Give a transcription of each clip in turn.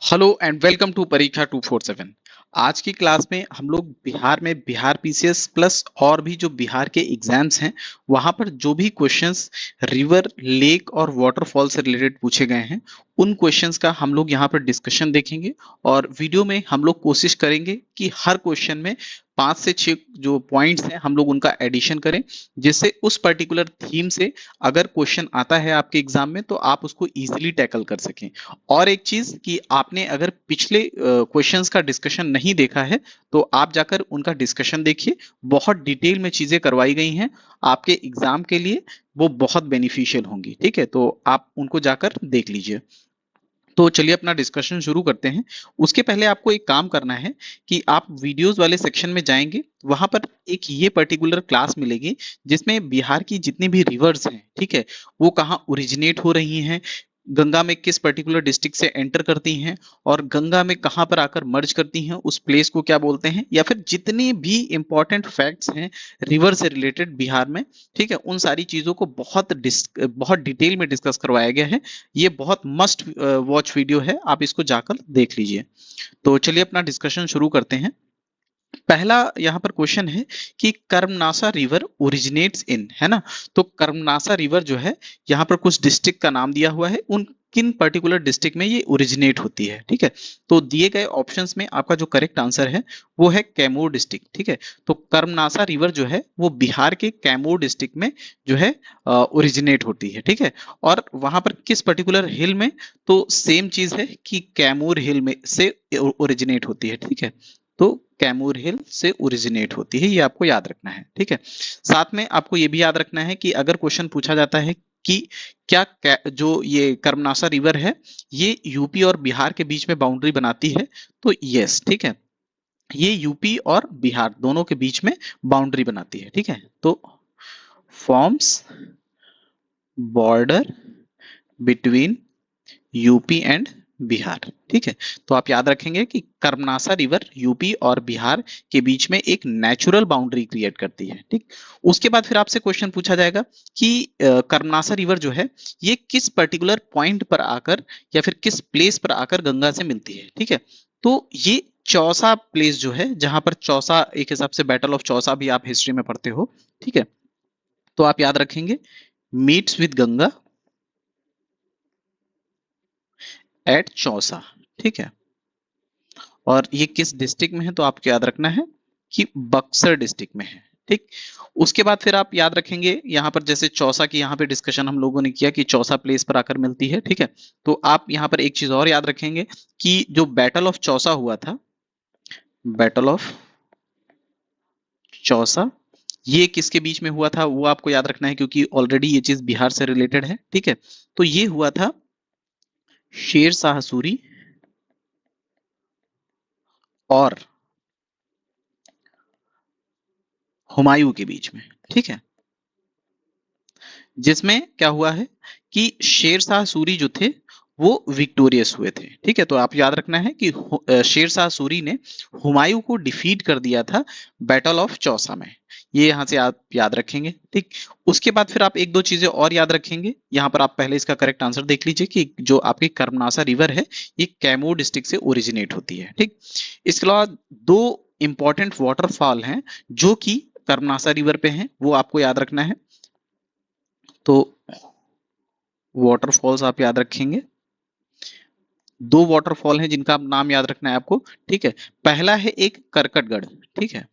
Hello and welcome to परीक्षा 247। आज की क्लास में हम लोग बिहार में बिहार पीसीएस प्लस और भी जो बिहार के एग्जाम्स हैं वहां पर जो भी क्वेश्चंस रिवर लेक और वाटरफॉल से रिलेटेड पूछे गए हैं उन क्वेश्चंस का हम लोग यहाँ पर डिस्कशन देखेंगे। और वीडियो में हम लोग कोशिश करेंगे कि हर क्वेश्चन में 5 से 6 जो पॉइंट्स हैं हम लोग उनका एडिशन करें, जिससे उस पर्टिकुलर थीम से अगर क्वेश्चन आता है आपके एग्जाम में तो आप उसको इजीली टैकल कर सकें। और एक चीज कि आपने अगर पिछले क्वेश्चंस का डिस्कशन नहीं देखा है तो आप जाकर उनका डिस्कशन देखिए। बहुत डिटेल में चीजें करवाई गई हैं आपके एग्जाम के लिए, वो बहुत बेनिफिशियल होंगी। ठीक है, तो आप उनको जाकर देख लीजिए। तो चलिए अपना डिस्कशन शुरू करते हैं। उसके पहले आपको एक काम करना है कि आप वीडियोस वाले सेक्शन में जाएंगे, वहां पर एक ये पर्टिकुलर क्लास मिलेगी जिसमें बिहार की जितनी भी रिवर्स हैं, ठीक है, वो कहाँ ओरिजिनेट हो रही हैं, गंगा में किस पर्टिकुलर डिस्ट्रिक्ट से एंटर करती हैं और गंगा में कहाँ पर आकर मर्ज करती हैं, उस प्लेस को क्या बोलते हैं, या फिर जितने भी इंपॉर्टेंट फैक्ट्स हैं रिवर से रिलेटेड बिहार में, ठीक है, उन सारी चीजों को बहुत डिटेल में डिस्कस करवाया गया है। ये बहुत मस्ट वॉच वीडियो है, आप इसको जाकर देख लीजिए। तो चलिए अपना डिस्कशन शुरू करते हैं। पहला यहाँ पर क्वेश्चन है कि कर्मनासा रिवर ओरिजिनेट्स इन, है ना। तो कर्मनासा रिवर जो है यहाँ पर कुछ डिस्ट्रिक्ट का नाम दिया हुआ है, उन किन पर्टिकुलर डिस्ट्रिक्ट में ये ओरिजिनेट होती है। ठीक है, तो दिए गए ऑप्शंस में आपका जो करेक्ट आंसर है वो है कैमूर डिस्ट्रिक्ट। ठीक है, तो कर्मनासा रिवर जो है वो बिहार के कैमूर डिस्ट्रिक्ट में जो है ओरिजिनेट होती है। ठीक है, और वहां पर किस पर्टिकुलर हिल में, तो सेम चीज है कि कैमूर हिल में से ओरिजिनेट होती है। ठीक है, तो कैमूर हिल से ओरिजिनेट होती है, ये आपको याद रखना है। ठीक है, साथ में आपको ये भी याद रखना है कि अगर क्वेश्चन पूछा जाता है कि जो ये कर्मनासा रिवर है ये यूपी और बिहार के बीच में बाउंड्री बनाती है, तो यस, ठीक है, ये यूपी और बिहार दोनों के बीच में बाउंड्री बनाती है। ठीक है, तो forms border between UP and Bihar. ठीक है, तो आप याद रखेंगे कि कर्मनासा रिवर यूपी और बिहार के बीच में एक नेचुरल बाउंड्री क्रिएट करती है। ठीक, उसके बाद फिर आपसे क्वेश्चन पूछा जाएगा कि कर्मनासा रिवर जो है ये किस पर्टिकुलर पॉइंट पर आकर या फिर किस प्लेस पर आकर गंगा से मिलती है। ठीक है, तो ये चौसा प्लेस जो है, जहां पर चौसा, एक हिसाब से बैटल ऑफ चौसा भी आप हिस्ट्री में पढ़ते हो। ठीक है, तो आप याद रखेंगे meets with Ganga at Chausa. ठीक है, और ये किस डिस्ट्रिक्ट में है, तो आपको याद रखना है कि बक्सर डिस्ट्रिक्ट में है। ठीक, उसके बाद फिर आप याद रखेंगे यहाँ पर जैसे चौसा की यहाँ पे डिस्कशन हम लोगों ने किया कि चौसा प्लेस पर आकर मिलती है। ठीक है, तो आप यहाँ पर एक चीज और याद रखेंगे कि जो बैटल ऑफ चौसा हुआ था, बैटल ऑफ चौसा, ये किसके बीच में हुआ था वो आपको याद रखना है, क्योंकि ऑलरेडी ये चीज बिहार से रिलेटेड है। ठीक है, तो ये हुआ था शेर शाह सूरी और हुमायूं के बीच में। ठीक है, जिसमें क्या हुआ है कि शेरशाह सूरी जो थे वो विक्टोरियस हुए थे। ठीक है, तो आप याद रखना है कि शेरशाह सूरी ने हुमायूं को डिफीट कर दिया था बैटल ऑफ चौसा में, ये यहां से आप याद रखेंगे। ठीक, उसके बाद फिर आप एक दो चीजें और याद रखेंगे। यहाँ पर आप पहले इसका करेक्ट आंसर देख लीजिए कि जो आपकी कर्मनासा रिवर है ये कैमूर डिस्ट्रिक्ट से ओरिजिनेट होती है। ठीक, इसके अलावा दो इंपॉर्टेंट वाटरफॉल हैं जो कि कर्मनासा रिवर पे हैं, वो आपको याद रखना है। तो वाटरफॉल्स आप याद रखेंगे, दो वाटरफॉल हैं जिनका नाम याद रखना है आपको। ठीक है, पहला है एक करकटगढ़। ठीक है,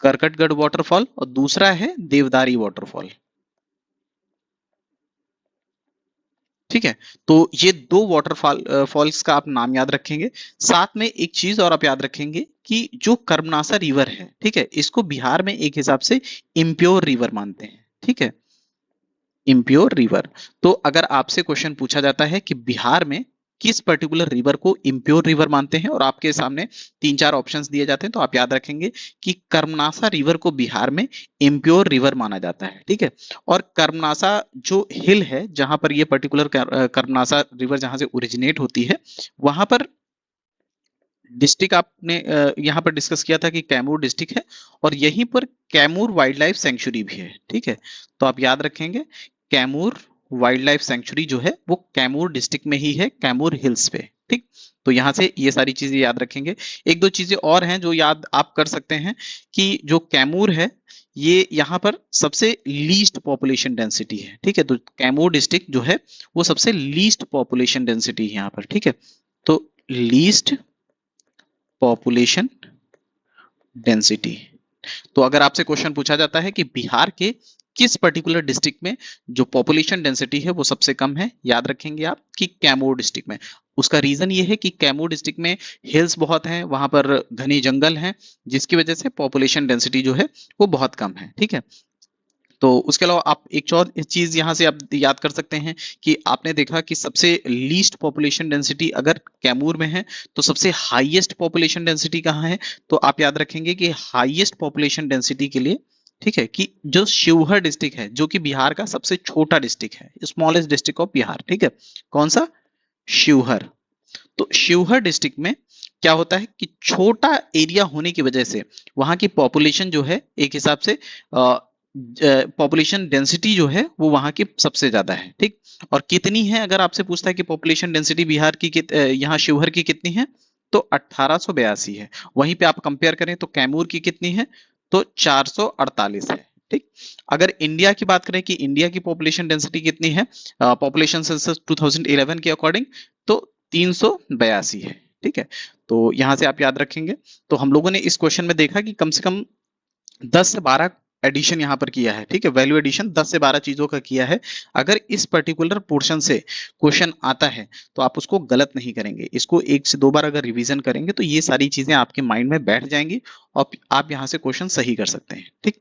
करकटगढ़ वाटरफॉल, और दूसरा है देवदारी वाटरफॉल। ठीक है, तो ये दो वाटरफॉल फॉल्स का आप नाम याद रखेंगे। साथ में एक चीज और आप याद रखेंगे कि जो कर्मनासा रिवर है, ठीक है, इसको बिहार में एक हिसाब से इम्प्योर रिवर मानते हैं। ठीक है, इम्प्योर रिवर। तो अगर आपसे क्वेश्चन पूछा जाता है कि बिहार में किस पर्टिकुलर रिवर को इम्प्योर रिवर मानते हैं और आपके सामने 3-4 ऑप्शंस दिए जाते हैं, तो आप याद रखेंगे कि कर्मनासा रिवर को बिहार में इम्प्योर रिवर माना जाता है। ठीक है, और कर्मनासा जो हिल है जहां पर ये पर्टिकुलर कर्मनासा रिवर जहां से ओरिजिनेट होती है, वहां पर डिस्ट्रिक्ट आपने यहाँ पर डिस्कस किया था कि कैमूर डिस्ट्रिक्ट है, और यहीं पर कैमूर वाइल्ड लाइफ सेंचुरी भी है। ठीक है, तो आप याद रखेंगे कैमूर वाइल्ड लाइफ सेंचुरी जो है वो कैमूर डिस्ट्रिक्ट में ही है, कैमूर हिल्स पे। ठीक, तो यहां से ये सारी चीजें याद रखेंगे। एक दो चीजें और हैं जो याद आप कर सकते हैं कि जो कैमूर है ये यहाँ पर सबसे लीस्ट पॉपुलेशन डेंसिटी है। ठीक है, तो कैमूर डिस्ट्रिक्ट जो है वो सबसे लीस्ट पॉपुलेशन डेंसिटी है यहाँ पर। ठीक है, तो लीस्ट पॉपुलेशन डेंसिटी। तो अगर आपसे क्वेश्चन पूछा जाता है कि बिहार के किस पर्टिकुलर डिस्ट्रिक्ट में जो पॉपुलेशन डेंसिटी है वो सबसे कम है, याद रखेंगे आप कि कैमूर डिस्ट्रिक्ट में। उसका रीजन ये है कि कैमूर डिस्ट्रिक्ट में हिल्स बहुत हैं, वहां पर घने जंगल हैं, जिसकी वजह से पॉपुलेशन डेंसिटी जो है वो बहुत कम है। ठीक है, तो उसके अलावा आप एक और चीज यहां से आप याद कर सकते हैं कि आपने देखा कि सबसे लीस्ट पॉपुलेशन डेंसिटी अगर कैमूर में है तो सबसे हाईएस्ट पॉपुलेशन डेंसिटी कहाँ है, तो आप याद रखेंगे कि हाईएस्ट पॉपुलेशन डेंसिटी के लिए, ठीक है, कि जो शिवहर डिस्ट्रिक्ट है जो कि बिहार का सबसे छोटा डिस्ट्रिक्ट है, स्मॉलेस्ट डिस्ट्रिक्ट ऑफ बिहार। ठीक है, कौन सा, शिवहर। तो शिवहर डिस्ट्रिक्ट में क्या होता है कि छोटा एरिया होने की वजह से वहां की पॉपुलेशन जो है एक हिसाब से पॉपुलेशन डेंसिटी जो है वो वहां की सबसे ज्यादा है। ठीक, और कितनी है, अगर आपसे पूछता है कि पॉपुलेशन डेंसिटी बिहार की यहाँ शिवहर की कितनी है तो 1882 है। वहीं पे आप कंपेयर करें तो कैमूर की कितनी है तो 448 है। ठीक, अगर इंडिया की बात करें कि इंडिया की पॉपुलेशन डेंसिटी कितनी है पॉपुलेशन सेंसस 2011 के अकॉर्डिंग तो 382 है। ठीक है, तो यहां से आप याद रखेंगे। तो हम लोगों ने इस क्वेश्चन में देखा कि कम से कम 10 से 12 एडिशन यहां पर किया है। ठीक है, वैल्यू एडिशन 10 से 12 चीजों का किया है। अगर इस पर्टिकुलर पोर्शन से क्वेश्चन आता है तो आप उसको गलत नहीं करेंगे, इसको एक से दो बार अगर रिवीजन करेंगे तो ये सारी चीजें आपके माइंड में बैठ जाएंगी और आप यहां से क्वेश्चन सही कर सकते हैं। ठीक,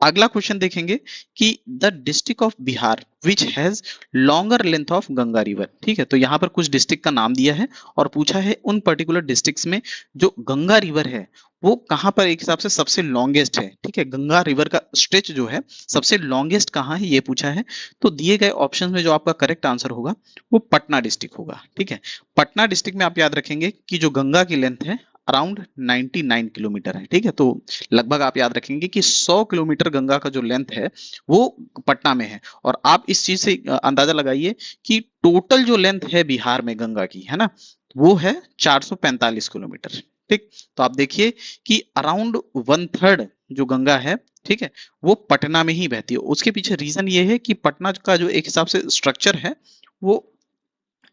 अगला क्वेश्चन देखेंगे कि the district of Bihar which has longer length of Ganga river. ठीक है, तो यहाँ पर कुछ डिस्ट्रिक्ट का नाम दिया है और पूछा है उन पर्टिकुलर डिस्ट्रिक्ट्स में जो गंगा रिवर है वो कहां पर एक हिसाब से सबसे लॉन्गेस्ट है। ठीक है, गंगा रिवर का स्ट्रेच जो है सबसे लॉन्गेस्ट कहां है ये पूछा है। तो दिए गए ऑप्शन में जो आपका करेक्ट आंसर होगा वो पटना डिस्ट्रिक्ट होगा। ठीक है, पटना डिस्ट्रिक्ट में आप याद रखेंगे कि जो गंगा की लेंथ है अराउंड 99 किलोमीटर है। ठीक है, तो लगभग आप याद रखेंगे कि 100 किलोमीटर गंगा का जो लेंथ है वो पटना में है। और आप इस चीज से अंदाजा लगाइए कि टोटल जो लेंथ है बिहार में गंगा की, है ना, वो है 445 किलोमीटर। ठीक, तो आप देखिए कि अराउंड 1/3 जो गंगा है, ठीक है, वो पटना में ही बहती है। उसके पीछे रीजन ये है कि पटना का जो एक हिसाब से स्ट्रक्चर है वो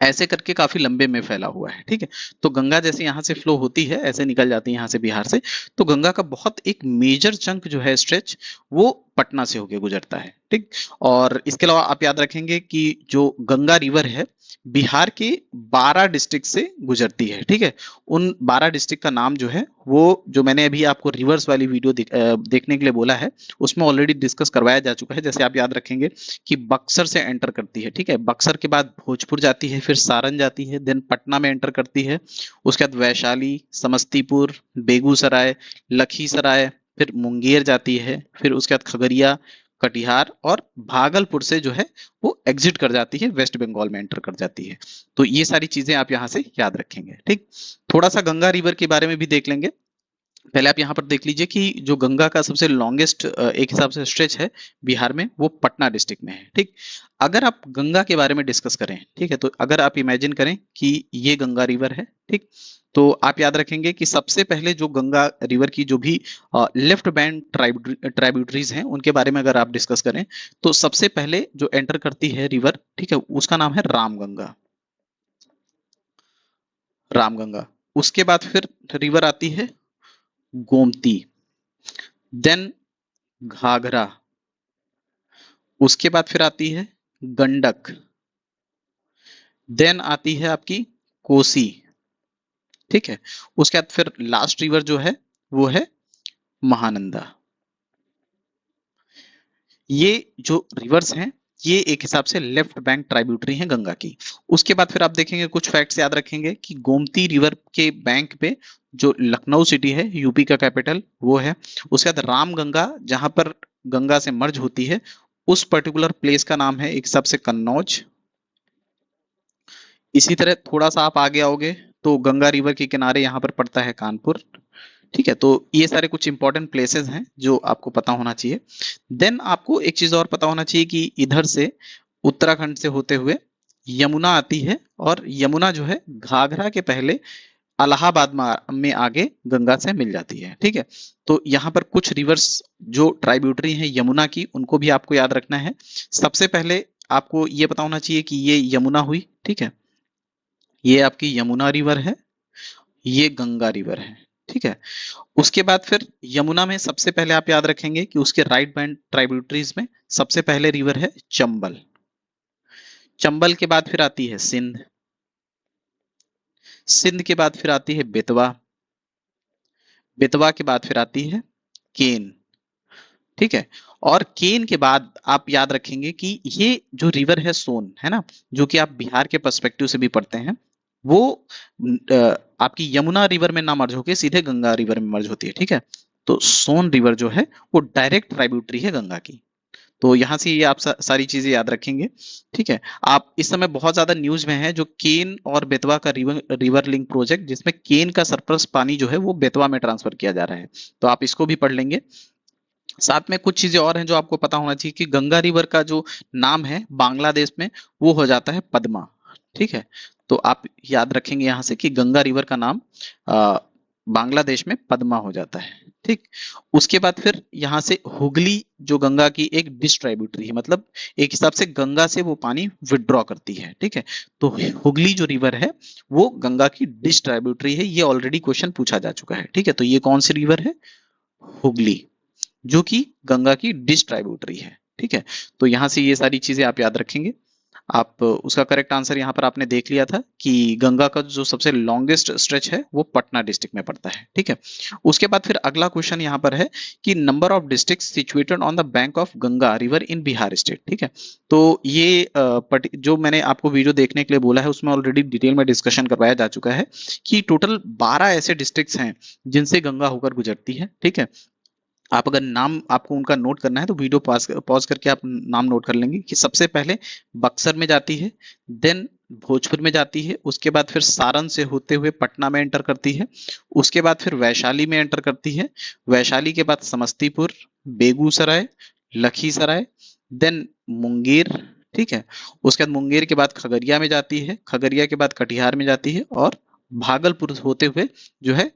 ऐसे करके काफी लंबे में फैला हुआ है। ठीक है, तो गंगा जैसे यहाँ से फ्लो होती है ऐसे निकल जाती है यहाँ से बिहार से, तो गंगा का बहुत एक मेजर चंक जो है स्ट्रेच वो पटना से होके गुजरता है। ठीक, और इसके अलावा आप याद रखेंगे कि जो गंगा रिवर है बिहार के 12 डिस्ट्रिक्ट से गुजरती है। ठीक है, उन 12 डिस्ट्रिक्ट का नाम जो है वो जो मैंने अभी आपको रिवर्स वाली वीडियो देखने के लिए बोला है उसमें ऑलरेडी डिस्कस करवाया जा चुका है। जैसे आप याद रखेंगे कि बक्सर से एंटर करती है। ठीक है, बक्सर के बाद भोजपुर जाती है, फिर सारण जाती है, देन पटना में एंटर करती है, उसके बाद वैशाली, समस्तीपुर, बेगूसराय, लखीसराय, फिर मुंगेर जाती है, फिर उसके बाद खगड़िया, कटिहार और भागलपुर से जो है वो एग्जिट कर जाती है, वेस्ट बंगाल में एंटर कर जाती है। तो ये सारी चीजें आप यहां से याद रखेंगे। ठीक, थोड़ा सा गंगा रिवर के बारे में भी देख लेंगे। पहले आप यहाँ पर देख लीजिए कि जो गंगा का सबसे लॉन्गेस्ट एक हिसाब से स्ट्रेच है बिहार में वो पटना डिस्ट्रिक्ट में है। ठीक, अगर आप गंगा के बारे में डिस्कस करें, ठीक है, तो अगर आप इमेजिन करें कि ये गंगा रिवर है, ठीक, तो आप याद रखेंगे कि सबसे पहले जो गंगा रिवर की जो भी लेफ्ट बैंक ट्राइब्यूटरीज हैं उनके बारे में अगर आप डिस्कस करें तो सबसे पहले जो एंटर करती है रिवर, ठीक है, उसका नाम है रामगंगा। रामगंगा, उसके बाद फिर रिवर आती है गोमती, देन घाघरा, उसके बाद फिर आती है गंडक, देन आती है आपकी कोसी। ठीक है, उसके बाद फिर लास्ट रिवर जो है वो है महानंदा। ये जो रिवर्स हैं ये एक हिसाब से लेफ्ट बैंक ट्राइब्यूटरी हैं गंगा की। उसके बाद फिर आप देखेंगे कुछ फैक्ट्स याद रखेंगे कि गोमती रिवर के बैंक पे जो लखनऊ सिटी है यूपी का कैपिटल वो है। उसके बाद रामगंगा जहां पर गंगा से मर्ज होती है उस पर्टिकुलर प्लेस का नाम है एक हिसाब से कन्नौज। इसी तरह थोड़ा सा आप आगे आओगे तो गंगा रिवर के किनारे यहाँ पर पड़ता है कानपुर। ठीक है, तो ये सारे कुछ इंपॉर्टेंट प्लेसेस हैं जो आपको पता होना चाहिए। देन आपको एक चीज और पता होना चाहिए कि इधर से उत्तराखंड से होते हुए यमुना आती है, और यमुना जो है घाघरा के पहले इलाहाबाद में आगे गंगा से मिल जाती है। ठीक है, तो यहाँ पर कुछ रिवर्स जो ट्राइब्यूटरी हैं यमुना की, उनको भी आपको याद रखना है। सबसे पहले आपको ये पता होना चाहिए कि ये यमुना हुई। ठीक है, ये आपकी यमुना रिवर है, ये गंगा रिवर है। ठीक है, उसके बाद फिर यमुना में सबसे पहले आप याद रखेंगे कि उसके राइट बैंड ट्राइब्यूटरीज में सबसे पहले रिवर है चंबल। चंबल के बाद फिर आती है सिंध, सिंध के बाद फिर आती है बेतवा, बेतवा के बाद फिर आती है केन। ठीक है, और केन के बाद आप याद रखेंगे कि ये जो रिवर है सोन, है ना, जो कि आप बिहार के पर्सपेक्टिव से भी पढ़ते हैं, वो आपकी यमुना रिवर में ना मर्ज होके सीधे गंगा रिवर में मर्ज होती है। ठीक है, तो सोन रिवर जो है वो डायरेक्ट ट्राइब्यूटरी है गंगा की। तो यहाँ से ये आप सारी चीजें याद रखेंगे। ठीक है, आप इस समय बहुत ज्यादा न्यूज में है जो केन और बेतवा का रिवर लिंक प्रोजेक्ट, जिसमें केन का सरप्लस पानी जो है वो बेतवा में ट्रांसफर किया जा रहा है, तो आप इसको भी पढ़ लेंगे। साथ में कुछ चीजें और हैं जो आपको पता होना चाहिए कि गंगा रिवर का जो नाम है बांग्लादेश में वो हो जाता है पद्मा। ठीक है, तो आप याद रखेंगे यहाँ से कि गंगा रिवर का नाम बांग्लादेश में पद्मा हो जाता है। ठीक, उसके बाद फिर यहाँ से हुगली जो गंगा की एक डिस्ट्रीब्यूटरी है, मतलब एक हिसाब से गंगा से वो पानी विड्रॉ करती है। ठीक है, तो हुगली जो रिवर है वो गंगा की डिस्ट्रीब्यूटरी है, ये ऑलरेडी क्वेश्चन पूछा जा चुका है। ठीक है, तो ये कौन सी रिवर है? हुगली, जो कि गंगा की डिस्ट्रीब्यूटरी है। ठीक है, तो यहां से ये सारी चीजें आप याद रखेंगे। आप उसका करेक्ट आंसर यहाँ पर आपने देख लिया था कि गंगा का जो सबसे लॉन्गेस्ट स्ट्रेच है वो पटना डिस्ट्रिक्ट में पड़ता है। ठीक है, उसके बाद फिर अगला क्वेश्चन यहाँ पर है कि number of district situated on the bank of Ganga river in Bihar state. ठीक है, तो ये जो मैंने आपको वीडियो देखने के लिए बोला है उसमें ऑलरेडी डिटेल में डिस्कशन करवाया जा चुका है कि टोटल 12 ऐसे डिस्ट्रिक्ट्स हैं जिनसे गंगा होकर गुजरती है। ठीक है, आप अगर नाम आपको उनका नोट करना है तो वीडियो पॉज करके आप नाम नोट कर लेंगे कि सबसे पहले बक्सर में जाती है, देन भोजपुर में जाती है, उसके बाद फिर सारण से होते हुए पटना में एंटर करती है, उसके बाद फिर वैशाली में एंटर करती है, वैशाली के बाद समस्तीपुर, बेगूसराय, लखीसराय, देन मुंगेर। ठीक है, उसके बाद मुंगेर के बाद खगड़िया में जाती है, खगड़िया के बाद कटिहार में जाती है, और भागलपुर होते हुए जो है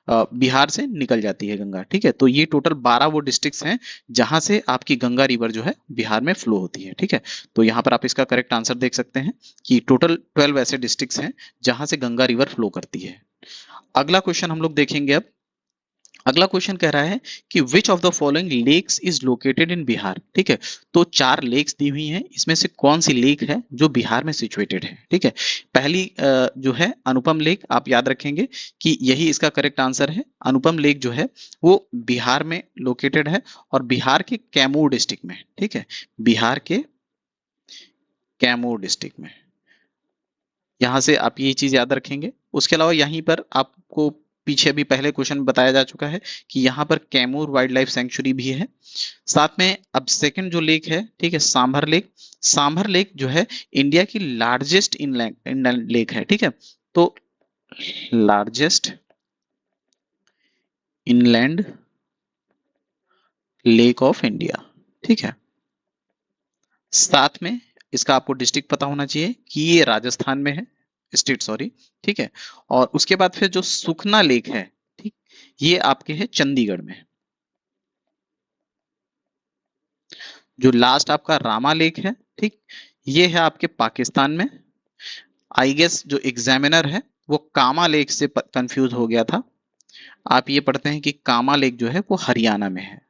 बिहार से निकल जाती है गंगा। ठीक है, तो ये टोटल 12 वो डिस्ट्रिक्ट्स हैं जहां से आपकी गंगा रिवर जो है बिहार में फ्लो होती है। ठीक है, तो यहाँ पर आप इसका करेक्ट आंसर देख सकते हैं कि टोटल 12 ऐसे डिस्ट्रिक्ट्स हैं जहां से गंगा रिवर फ्लो करती है। अगला क्वेश्चन हम लोग देखेंगे अब। अगला क्वेश्चन कह रहा है कि which of the following lakes is located in Bihar. ठीक है, तो 4 लेक्स दी हुई हैं, इसमें से कौन सी लेक है जो बिहार में सिचुएटेड है। ठीक है, पहली जो है अनुपम लेक, आप याद रखेंगे कि यही इसका करेक्ट आंसर है। अनुपम लेक जो है वो बिहार में लोकेटेड है, और बिहार के कैमूर डिस्ट्रिक्ट में। ठीक है, बिहार के कैमूर डिस्ट्रिक्ट में, यहां से आप ये चीज याद रखेंगे। उसके अलावा यहीं पर आपको पीछे भी पहले क्वेश्चन में बताया जा चुका है कि यहाँ पर कैमूर वाइल्ड लाइफ सेंचुरी भी है। साथ में अब सेकंड जो लेक है, ठीक है, सांभर लेक। सांभर लेक जो है इंडिया की लार्जेस्ट इनलैंड लेक है। ठीक है, तो largest inland lake of India. ठीक है, साथ में इसका आपको डिस्ट्रिक्ट पता होना चाहिए कि ये राजस्थान में है, स्टेट सॉरी। ठीक है, और उसके बाद फिर जो सुखना लेक है, ठीक, ये आपके है चंडीगढ़ में। जो लास्ट आपका रामा लेक है, ठीक, ये है आपके पाकिस्तान में। आई गेस जो एग्जामिनर है वो कामा लेक से कंफ्यूज हो गया था। आप ये पढ़ते हैं कि कामा लेक जो है वो हरियाणा में है।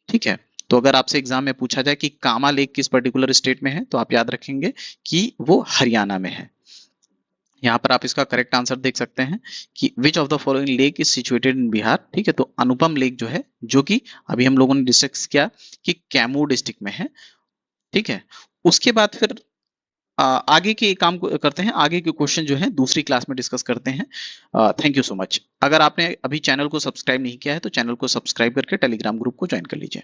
ठीक है, तो अगर आपसे एग्जाम में पूछा जाए कि कामा लेक किस पर्टिकुलर स्टेट में है, तो आप याद रखेंगे कि वो हरियाणा में है। यहाँ पर आप इसका करेक्ट आंसर देख सकते हैं कि which of the following lake is situated in Bihar. ठीक है, तो अनुपम लेक जो है, जो कि अभी हम लोगों ने डिस्कस किया कि कैमूर डिस्ट्रिक्ट में है। ठीक है, उसके बाद फिर आगे के काम करते हैं, आगे के क्वेश्चन जो है दूसरी क्लास में डिस्कस करते हैं। Thank you so much. अगर आपने अभी चैनल को सब्सक्राइब नहीं किया है तो चैनल को सब्सक्राइब करके टेलीग्राम ग्रुप को ज्वाइन कर लीजिए।